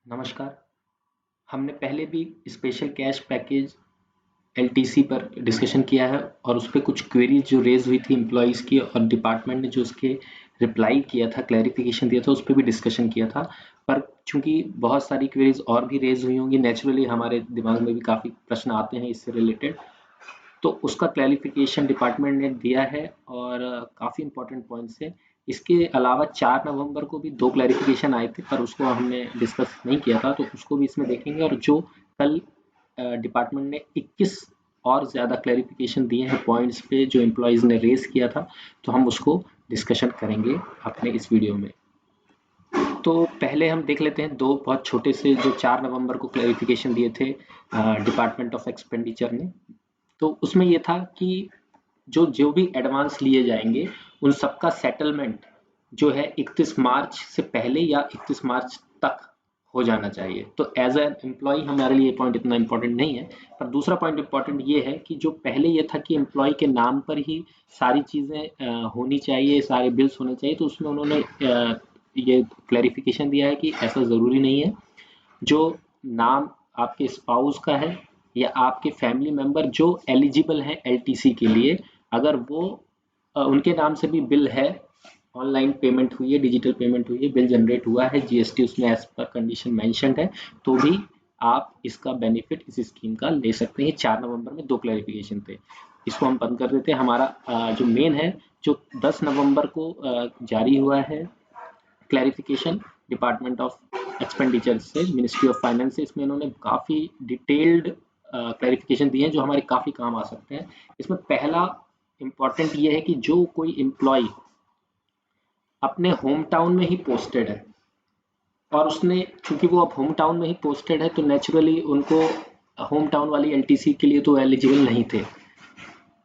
नमस्कार। हमने पहले भी स्पेशल कैश पैकेज एलटीसी पर डिस्कशन किया है और उस पे कुछ क्वेरीज जो रेज हुई थी एम्प्लॉयज़ की और डिपार्टमेंट ने जो उसके रिप्लाई किया था, क्लैरिफिकेशन दिया था, उस पे भी डिस्कशन किया था। पर चूंकि बहुत सारी क्वेरीज और भी रेज हुई होंगी, नेचुरली हमारे दिमाग में भी काफ़ी प्रश्न आते हैं इससे रिलेटेड, तो उसका क्लैरिफिकेशन डिपार्टमेंट ने दिया है और काफ़ी इंपॉर्टेंट पॉइंट्स है। इसके अलावा 4 नवंबर को भी 2 क्लैरिफिकेशन आए थे पर उसको हमने डिस्कस नहीं किया था, तो उसको भी इसमें देखेंगे। और जो कल डिपार्टमेंट ने 21 और ज़्यादा क्लैरिफिकेशन दिए हैं पॉइंट्स पे जो एम्प्लॉयज़ ने रेज किया था, तो हम उसको डिस्कशन करेंगे अपने इस वीडियो में। तो पहले हम देख लेते हैं दो बहुत छोटे से जो 4 नवंबर को क्लैरिफिकेशन दिए थे डिपार्टमेंट ऑफ एक्सपेंडिचर ने। तो उसमें ये था कि जो जो भी एडवांस लिए जाएंगे उन सबका सेटलमेंट जो है 31 मार्च से पहले या 31 मार्च तक हो जाना चाहिए। तो एज एन एम्प्लॉय हमारे लिए पॉइंट इतना इंपॉर्टेंट नहीं है। पर दूसरा पॉइंट इंपॉर्टेंट ये है कि जो पहले ये था कि एम्प्लॉय के नाम पर ही सारी चीज़ें होनी चाहिए, सारे बिल्स होने चाहिए, तो उसमें उन्होंने ये क्लैरिफिकेशन दिया है कि ऐसा ज़रूरी नहीं है। जो नाम आपके स्पाउस का है या आपके फैमिली मेंबर जो एलिजिबल हैं एलटीसी के लिए, अगर वो उनके नाम से भी बिल है, ऑनलाइन पेमेंट हुई है, डिजिटल पेमेंट हुई है, बिल जनरेट हुआ है, जीएसटी उसमें एज पर कंडीशन मेंशन्ड है, तो भी आप इसका बेनिफिट इस स्कीम का ले सकते हैं। 4 नवंबर में 2 क्लैरिफिकेशन थे। इसको हम बंद कर देते हैं। हमारा जो मेन है, जो 10 नवंबर को जारी हुआ है क्लैरिफिकेशन डिपार्टमेंट ऑफ एक्सपेंडिचर से, मिनिस्ट्री ऑफ फाइनेंस से, इसमें इन्होंने काफ़ी डिटेल्ड क्लैरिफिकेशन दिए हैं जो हमारे काफ़ी काम आ सकते हैं। इसमें पहला इम्पॉर्टेंट ये है कि जो कोई एम्प्लॉय अपने होम टाउन में ही पोस्टेड है और उसने, चूंकि वो अब होम टाउन में ही पोस्टेड है, तो नेचुरली उनको होम टाउन वाली एलटीसी के लिए तो एलिजिबल नहीं थे।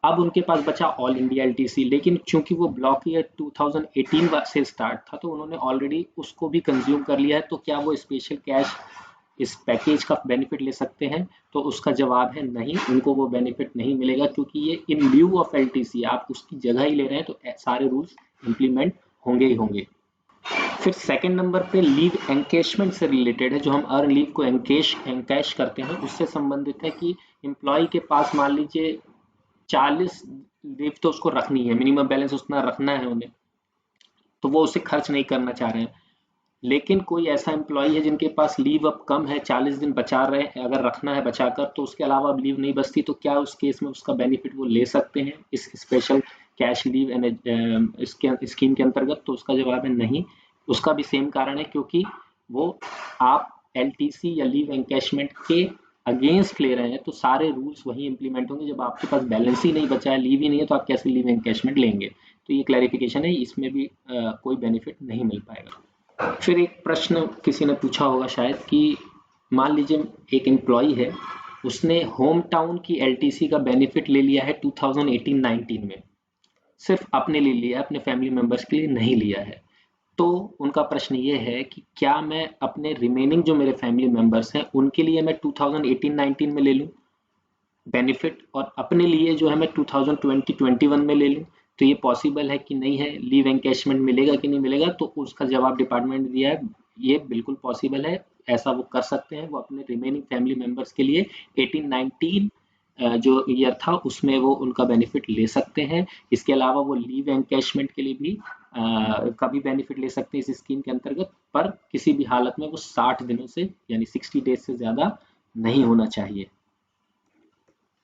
अब उनके पास बचा ऑल इंडिया एलटीसी, लेकिन चूंकि वो ब्लॉक ईयर 2018 से स्टार्ट था तो उन्होंने ऑलरेडी उसको भी कंज्यूम कर लिया है। तो क्या वो स्पेशल कैश इस पैकेज का बेनिफिट ले सकते हैं? तो उसका जवाब है नहीं, उनको वो बेनिफिट नहीं मिलेगा, क्योंकि ये इन ल्यू ऑफ एलटीसी, आप उसकी जगह ही ले रहे हैं, तो सारे रूल्स इंप्लीमेंट होंगे ही होंगे। फिर सेकंड नंबर पे लीव एनकेशमेंट से रिलेटेड है। जो हम अर्न लीव को एनकैश करते हैं उससे संबंधित है कि एम्प्लॉय के पास मान लीजिए 40 लीव तो उसको रखनी है, मिनिमम बैलेंस उतना रखना है उन्हें, तो वो उसे खर्च नहीं करना चाह रहे हैं। लेकिन कोई ऐसा एम्प्लॉय है जिनके पास लीव अब कम है, 40 दिन बचा रहे हैं, अगर रखना है बचाकर, तो उसके अलावा अब लीव नहीं बचती, तो क्या उस केस में उसका बेनिफिट वो ले सकते हैं इस स्पेशल कैश लीव इसके स्कीम के अंतर्गत? तो उसका जवाब है नहीं। उसका भी सेम कारण है, क्योंकि वो आप एलटीसी या लीव एनकैशमेंट के अगेंस्ट ले रहे हैं, तो सारे रूल्स वही इंप्लीमेंट होंगे। जब आपके पास बैलेंस ही नहीं बचा है, लीव ही नहीं है, तो आप कैसे लीव एनकैशमेंट लेंगे? तो ये क्लैरिफिकेशन है, इसमें भी कोई बेनिफिट नहीं मिल पाएगा। फिर एक प्रश्न किसी ने पूछा होगा शायद कि मान लीजिए एक एम्प्लॉय है, उसने होम टाउन की एलटीसी का बेनिफिट ले लिया है 2018-19 में, सिर्फ अपने लिए लिया है, अपने फैमिली मेंबर्स के लिए नहीं लिया है। तो उनका प्रश्न ये है कि क्या मैं अपने रिमेनिंग जो मेरे फैमिली मेंबर्स हैं उनके लिए मैं 2018-19 में ले लूं बेनिफिट, और अपने लिए जो है मैं 2020-21 में ले लूं? तो ये पॉसिबल है कि नहीं है? लीव एनकैशमेंट मिलेगा कि नहीं मिलेगा? तो उसका जवाब डिपार्टमेंट ने दिया है, ये बिल्कुल पॉसिबल है, ऐसा वो कर सकते हैं। वो अपने रिमेनिंग फैमिली मेंबर्स के लिए 18-19 जो ईयर था उसमें वो उनका बेनिफिट ले सकते हैं। इसके अलावा वो लीव एनकैशमेंट के लिए भी का भी बेनिफिट ले सकते हैं इस स्कीम के अंतर्गत, पर किसी भी हालत में वो 60 दिनों से यानी 60 डेज से ज्यादा नहीं होना चाहिए।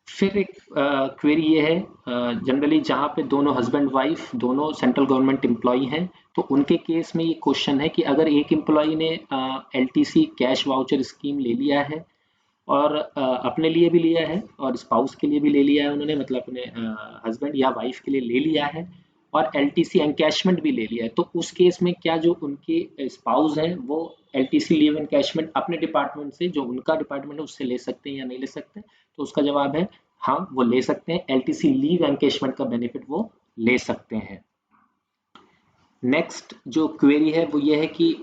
फिर एक क्वेरी ये है, जनरली जहाँ पे दोनों हस्बैंड वाइफ दोनों सेंट्रल गवर्नमेंट एम्प्लॉय हैं, तो उनके केस में ये क्वेश्चन है कि अगर एक एम्प्लॉय ने एलटीसी कैश वाउचर स्कीम ले लिया है और अपने लिए भी लिया है और स्पाउस के लिए भी ले लिया है उन्होंने, मतलब अपने हस्बैंड या वाइफ के लिए ले लिया है, और एलटीसी एनकैशमेंट भी ले लिया है, तो उस केस में क्या जो उनके स्पाउस हैं वो एलटीसी लीव एनकैशमेंट अपने डिपार्टमेंट से, जो उनका डिपार्टमेंट है, उससे ले सकते हैं या नहीं ले सकते? तो उसका जवाब है हाँ, वो ले सकते हैं। एलटीसी लीव एनकैशमेंट का बेनिफिट वो ले सकते हैं। नेक्स्ट जो क्वेरी है वो ये है कि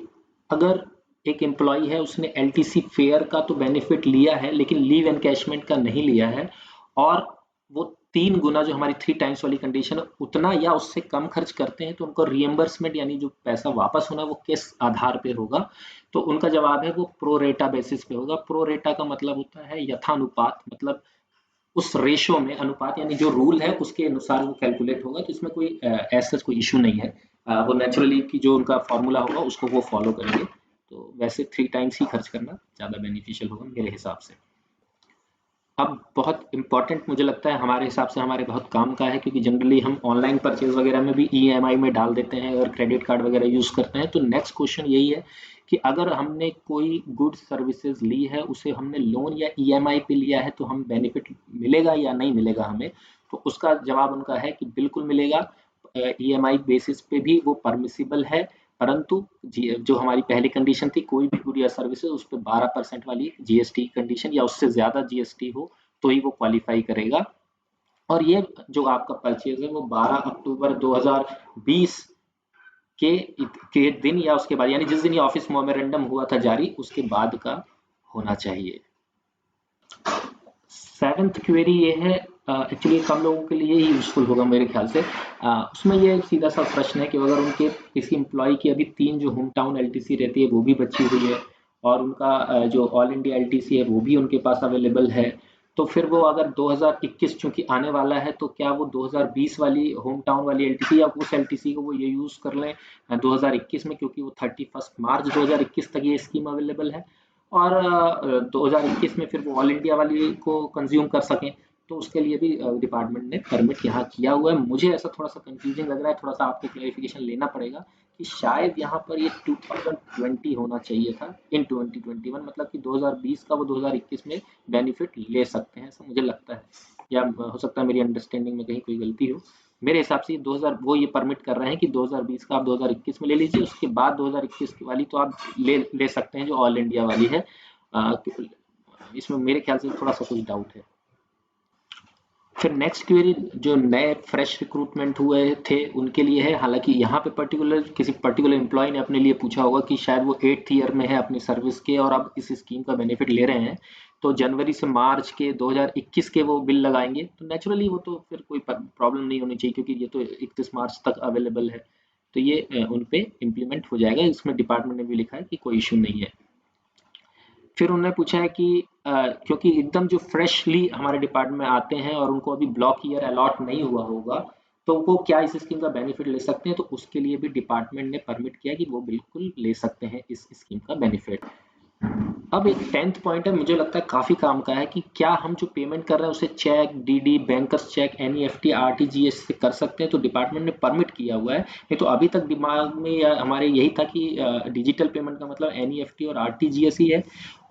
अगर एक एम्प्लॉय है, उसने एलटीसी फेयर का तो बेनिफिट लिया है लेकिन लीव एनकैशमेंट का नहीं लिया है, और वो 3 गुना जो हमारी 3 टाइम्स वाली कंडीशन है उतना या उससे कम खर्च करते हैं तो उनको रिएम्बर्समेंट यानी जो पैसा वापस होना वो किस आधार पे होगा। तो उनका जवाब है वो प्रो रेटा बेसिस पे होगा। प्रो रेटा का मतलब होता है यथानुपात, मतलब उस रेशो में अनुपात यानी जो रूल है उसके अनुसार वो कैलकुलेट होगा। तो इसमें कोई ऐसा कोई इशू नहीं है। वो नेचुरली की जो उनका फॉर्मूला होगा उसको वो फॉलो करेंगे। तो वैसे 3 टाइम्स ही खर्च करना ज़्यादा बेनिफिशियल होगा मेरे हिसाब से। अब बहुत इम्पोर्टेंट मुझे लगता है हमारे हिसाब से हमारे बहुत काम का है, क्योंकि जनरली हम ऑनलाइन परचेज वगैरह में भी ईएमआई में डाल देते हैं और क्रेडिट कार्ड वगैरह यूज़ करते हैं। तो नेक्स्ट क्वेश्चन यही है कि अगर हमने कोई गुड सर्विसेज ली है, उसे हमने लोन या ईएमआई पे लिया है, तो हम बेनिफिट मिलेगा या नहीं मिलेगा हमें। तो उसका जवाब उनका है कि बिल्कुल मिलेगा। ईएमआई बेसिस पे भी वो परमिसिबल है, परंतु जो हमारी पहली कंडीशन थी कोई भी गुड या सर्विसेज उस पर 12% वाली जीएसटी कंडीशन या उससे ज्यादा जीएसटी हो तो ही वो क्वालिफाई करेगा। और ये जो आपका परचेज है वो 12 अक्टूबर 2020 के दिन या उसके बाद, यानी जिस दिन ये ऑफिस मेमोरेंडम हुआ था जारी उसके बाद का होना चाहिए। सेवेंथ क्वेरी ये है, एक्चुअली कम लोगों के लिए ही यूजफुल होगा मेरे ख्याल से। उसमें ये सीधा सा प्रश्न है कि अगर उनके किसी एम्प्लॉय की अभी 3 जो होम टाउन एलटीसी रहती है वो भी बची हुई है और उनका जो ऑल इंडिया एलटीसी है वो भी उनके पास अवेलेबल है, तो फिर वो अगर 2021 चूंकि आने वाला है तो क्या वो 2020 वाली होम टाउन वाली एलटीसी या उस एलटीसी को वो ये यूज कर लें 2021 में, क्योंकि वो 31 मार्च 2021 तक ये स्कीम अवेलेबल है और 2021 में फिर वो ऑल इंडिया वाली को कंज्यूम कर सकें। तो उसके लिए भी डिपार्टमेंट ने परमिट यहाँ किया हुआ है। मुझे ऐसा थोड़ा सा कंफ्यूजिंग लग रहा है, थोड़ा सा आपको क्लैरिफिकेशन लेना पड़ेगा कि शायद यहाँ पर ये 2020 होना चाहिए था इन 2021, मतलब कि 2020 का वो 2021 में बेनिफिट ले सकते हैं, ऐसा मुझे लगता है। या हो सकता है मेरी अंडरस्टैंडिंग में कहीं कोई गलती हो। मेरे हिसाब से 2000 वो ये परमिट कर रहे हैं कि 2020 का आप 2021 में ले लीजिए, उसके बाद 2021 की वाली तो आप ले सकते हैं जो ऑल इंडिया वाली है। इसमें मेरे ख्याल से थोड़ा सा कुछ डाउट है। फिर नेक्स्ट क्वेरी जो नए फ्रेश रिक्रूटमेंट हुए थे उनके लिए है। हालांकि यहाँ पे पर्टिकुलर किसी पर्टिकुलर एम्प्लॉय ने अपने लिए पूछा होगा कि शायद वो 8th ईयर में है अपनी सर्विस के और अब इस स्कीम का बेनिफिट ले रहे हैं, तो जनवरी से मार्च के 2021 के वो बिल लगाएंगे। तो नेचुरली वो तो फिर कोई प्रॉब्लम नहीं होनी चाहिए, क्योंकि ये तो 31 मार्च तक अवेलेबल है। तो ये उन पे इम्प्लीमेंट हो जाएगा, इसमें डिपार्टमेंट ने भी लिखा है कि कोई इशू नहीं है। फिर उन्होंने पूछा है कि क्योंकि एकदम जो फ्रेशली हमारे डिपार्टमेंट में आते हैं और उनको अभी ब्लॉक ईयर अलॉट नहीं हुआ होगा, तो वो क्या इस स्कीम का बेनिफिट ले सकते हैं। तो उसके लिए भी डिपार्टमेंट ने परमिट किया कि वो बिल्कुल ले सकते हैं इस स्कीम का बेनिफिट। अब एक 10th पॉइंट है, मुझे लगता है काफी काम का है कि क्या हम जो पेमेंट कर रहे हैं उसे cheque, DD, bankers cheque, NEFT, RTGS से कर सकते हैं। तो डिपार्टमेंट ने परमिट किया हुआ है। नहीं तो अभी तक दिमाग में या हमारे यही था कि डिजिटल पेमेंट का मतलब एनईएफटी और आरटीजीएस ही है।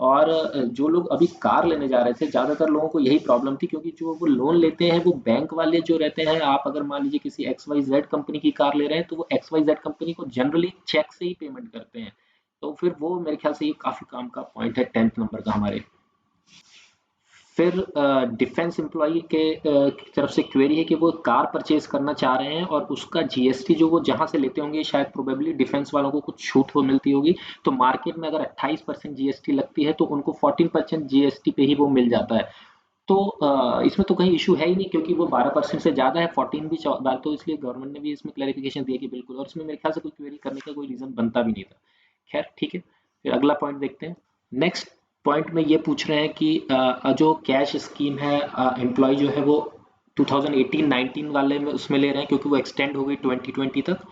और जो लोग अभी कार लेने जा रहे थे ज्यादातर लोगों को यही प्रॉब्लम थी, क्योंकि जो वो लोन लेते हैं वो बैंक वाले जो रहते हैं, आप अगर मान लीजिए किसी XYZ कंपनी की कार ले रहे हैं तो वो XYZ कंपनी को जनरली चेक से ही पेमेंट करते हैं। तो फिर वो मेरे ख्याल से ये काफी काम का पॉइंट है 10th नंबर का हमारे। फिर डिफेंस एम्प्लॉय के की तरफ से क्वेरी है कि वो कार परचेज करना चाह रहे हैं और उसका जीएसटी जो वो जहां से लेते होंगे शायद प्रोबेबली डिफेंस वालों को कुछ छूट हो मिलती होगी। तो मार्केट में अगर 28% जीएसटी लगती है तो उनको 14% जीएसटी पे ही वो मिल जाता है। तो इसमें तो कहीं इशू है ही नहीं, क्योंकि वो 12% से ज्यादा है, 14 भी बात, तो इसलिए गवर्नमेंट ने भी इसमें क्लैरिफिकेशन दिया कि बिल्कुल, और इसमें मेरे ख्याल से कोई क्वेरी करने का कोई रीजन बनता भी नहीं था। खैर ठीक है, फिर अगला पॉइंट देखते हैं। नेक्स्ट पॉइंट में ये पूछ रहे हैं कि जो कैश स्कीम है एम्प्लॉय जो है वो 2018-19 वाले में उसमें ले रहे हैं, क्योंकि वो एक्सटेंड हो गई 2020 तक।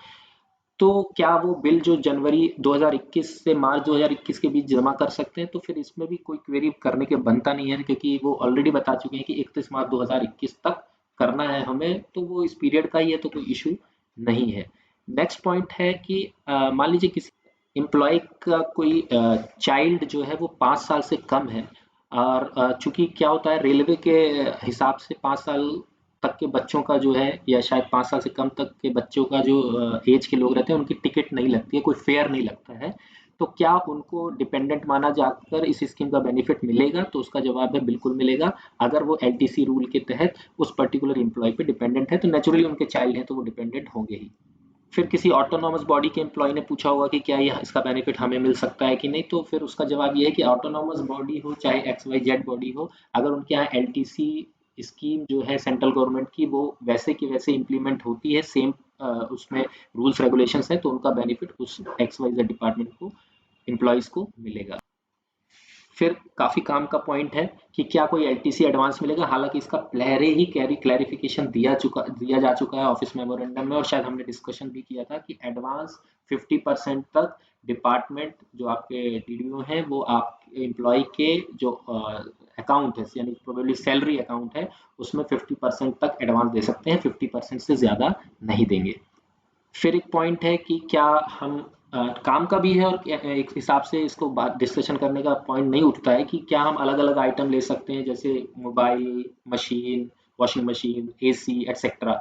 तो क्या वो बिल जो जनवरी 2021 से मार्च 2021 के बीच जमा कर सकते हैं। तो फिर इसमें भी कोई क्वेरी करने के बनता नहीं है, क्योंकि वो ऑलरेडी बता चुके हैं कि 31 मार्च 2021 तक करना है हमें, तो वो इस पीरियड का ही है, तो कोई इशू नहीं है। नेक्स्ट पॉइंट है कि मान लीजिए किसी एम्प्लॉय का कोई चाइल्ड जो है वो 5 साल से कम है, और चूंकि क्या होता है रेलवे के हिसाब से 5 साल तक के बच्चों का जो है, या शायद 5 साल से कम तक के बच्चों का जो एज के लोग रहते हैं उनकी टिकट नहीं लगती है, कोई फेयर नहीं लगता है। तो क्या उनको डिपेंडेंट माना जाकर इस स्कीम का बेनिफिट मिलेगा। तो उसका जवाब है बिल्कुल मिलेगा। अगर वो एलटीसी रूल के तहत उस पर्टिकुलर एम्प्लॉय पे डिपेंडेंट है तो नेचुरली उनके चाइल्ड हैं तो वो डिपेंडेंट होंगे ही। फिर किसी ऑटोनॉमस बॉडी के एम्प्लॉय ने पूछा होगा कि क्या यह इसका बेनिफिट हमें मिल सकता है कि नहीं। तो फिर उसका जवाब ये है कि ऑटोनॉमस बॉडी हो चाहे XYZ बॉडी हो, अगर उनके यहाँ एलटीसी स्कीम जो है सेंट्रल गवर्नमेंट की वो वैसे की वैसे इम्प्लीमेंट होती है, सेम उसमें रूल्स रेगुलेशंस है, तो उनका बेनिफिट उस XYZ डिपार्टमेंट को, एम्प्लॉयज को मिलेगा। फिर काफी काम का पॉइंट है कि क्या कोई LTC एडवांस मिलेगा, हालांकि इसका पहले ही क्लैरिफिकेशन दिया जा चुका है ऑफिस मेमोरेंडम में, और शायद हमने डिस्कशन भी किया था कि एडवांस 50% तक डिपार्टमेंट जो आपके DDO हैं वो आप एम्प्लॉय के जो अकाउंट है, यानी प्रोबेबली सैलरी अकाउंट है, उसमें 50% तक एडवांस दे सकते हैं, 50% से ज्यादा नहीं देंगे। फिर एक पॉइंट है कि क्या हम काम का भी है, और एक हिसाब से इसको बात डिस्कशन करने का पॉइंट नहीं उठता है कि क्या हम अलग अलग आइटम ले सकते हैं, जैसे mobile, machine, washing machine, AC etcetera.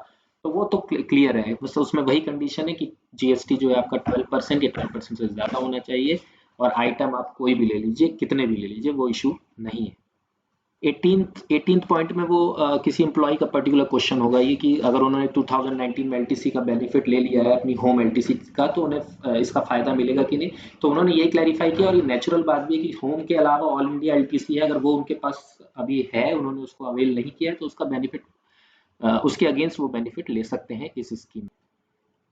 तो वो तो क्लियर है, बस उसमें वही कंडीशन है कि GST जो है आपका 12% या 12% से ज़्यादा होना चाहिए, और आइटम आप कोई भी ले लीजिए, कितने भी ले लीजिए, वो इशू नहीं है। 18th पॉइंट में वो किसी एम्प्लॉय का पर्टिकुलर क्वेश्चन होगा ये कि अगर उन्होंने 2019 में LTC का बेनिफिट ले लिया है अपनी होम LTC का, तो उन्हें इसका फायदा मिलेगा कि नहीं। तो उन्होंने ये क्लैरिफाई किया, और ये नेचुरल बात भी है कि होम के अलावा ऑल इंडिया LTC है, अगर वो उनके पास अभी है, उन्होंने उसको अवेल नहीं किया है, तो उसका बेनिफिट उसके अगेंस्ट वो बेनिफिट ले सकते हैं इस स्कीम।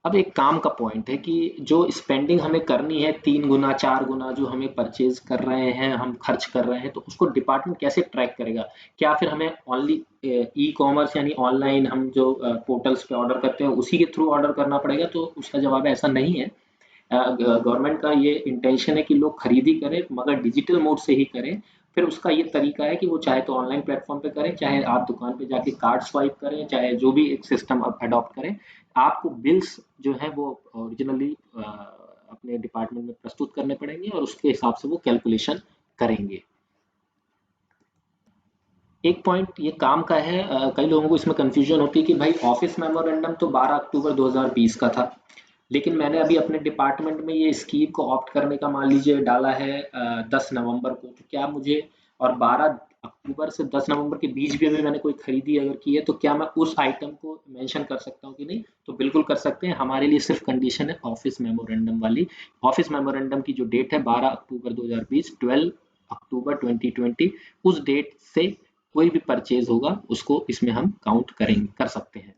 अब एक काम का पॉइंट है कि जो स्पेंडिंग हमें करनी है, 3 गुना 4 गुना जो हमें परचेज कर रहे हैं, हम खर्च कर रहे हैं, तो उसको डिपार्टमेंट कैसे ट्रैक करेगा? क्या फिर हमें ओनली E-कॉमर्स यानी ऑनलाइन हम जो पोर्टल्स पे ऑर्डर करते हैं उसी के थ्रू ऑर्डर करना पड़ेगा? तो उसका जवाब है ऐसा नहीं है। गवर्नमेंट का ये इंटेंशन है कि लोग खरीदी करें, मगर डिजिटल मोड से ही करें। फिर उसका ये तरीका है कि वो चाहे तो ऑनलाइन प्लेटफॉर्म पे करें, चाहे आप दुकान पे जाके कार्ड स्वाइप करें, चाहे जो भी एक सिस्टम आप अडॉप्ट करें, आपको बिल्स जो है वो ओरिजिनली अपने डिपार्टमेंट में प्रस्तुत करने पड़ेंगे, और उसके हिसाब से वो कैलकुलेशन करेंगे। एक पॉइंट ये काम का है, कई लोगों को इसमें कंफ्यूजन होती है कि भाई ऑफिस मेमोरेंडम तो 12 अक्टूबर 2020 का था, लेकिन मैंने अभी अपने डिपार्टमेंट में ये स्कीम को ऑप्ट करने का मान लीजिए डाला है 10 नवंबर को, तो क्या मुझे, और 12 अक्टूबर से 10 नवंबर के बीच भी अगर मैंने कोई खरीदी अगर की है, तो क्या मैं उस आइटम को मेंशन कर सकता हूँ कि नहीं? तो बिल्कुल कर सकते हैं। हमारे लिए सिर्फ कंडीशन है ऑफिस मेमोरेंडम वाली। ऑफिस मेमोरेंडम की जो डेट है 12 अक्टूबर 2020, 12 अक्टूबर 2020, उस डेट से कोई भी परचेज होगा उसको इसमें हम काउंट करेंगे, कर सकते हैं।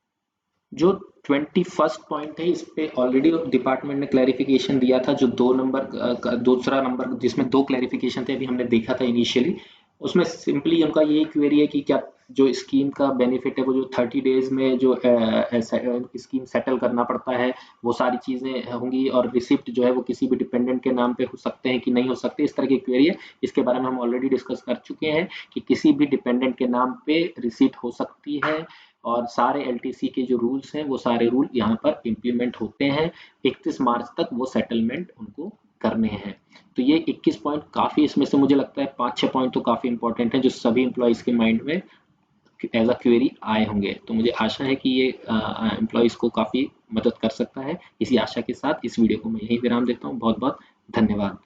जो 21st पॉइंट है, इस पे ऑलरेडी डिपार्टमेंट ने क्लैरिफिकेशन दिया था, जो 2 नंबर दूसरा नंबर जिसमें 2 क्लैरिफिकेशन थे, अभी हमने देखा था इनिशियली। उसमें सिंपली उनका यही क्वेरी है कि क्या जो स्कीम का बेनिफिट है वो जो 30 डेज में जो स्कीम सेटल करना पड़ता है, वो सारी चीजें होंगी, और रिसिप्ट जो है वो किसी भी डिपेंडेंट के नाम पे हो सकते हैं कि नहीं हो सकते, इस तरह की क्वेरी है। इसके बारे में हम ऑलरेडी डिस्कस कर चुके हैं कि किसी भी डिपेंडेंट के नाम पे रिसीट हो सकती है, और सारे LTC के जो रूल्स हैं वो सारे रूल यहाँ पर इम्प्लीमेंट होते हैं। 31 मार्च तक वो सेटलमेंट उनको करने हैं। तो ये 21 पॉइंट काफी, इसमें से मुझे लगता है 5-6 पॉइंट तो काफी इंपॉर्टेंट है, जो सभी एम्प्लॉयज के माइंड में एज अ क्वेरी आए होंगे। तो मुझे आशा है कि ये एम्प्लॉयज को काफी मदद कर सकता है। इसी आशा के साथ इस वीडियो को मैं यहीं विराम देता हूँ। बहुत बहुत धन्यवाद।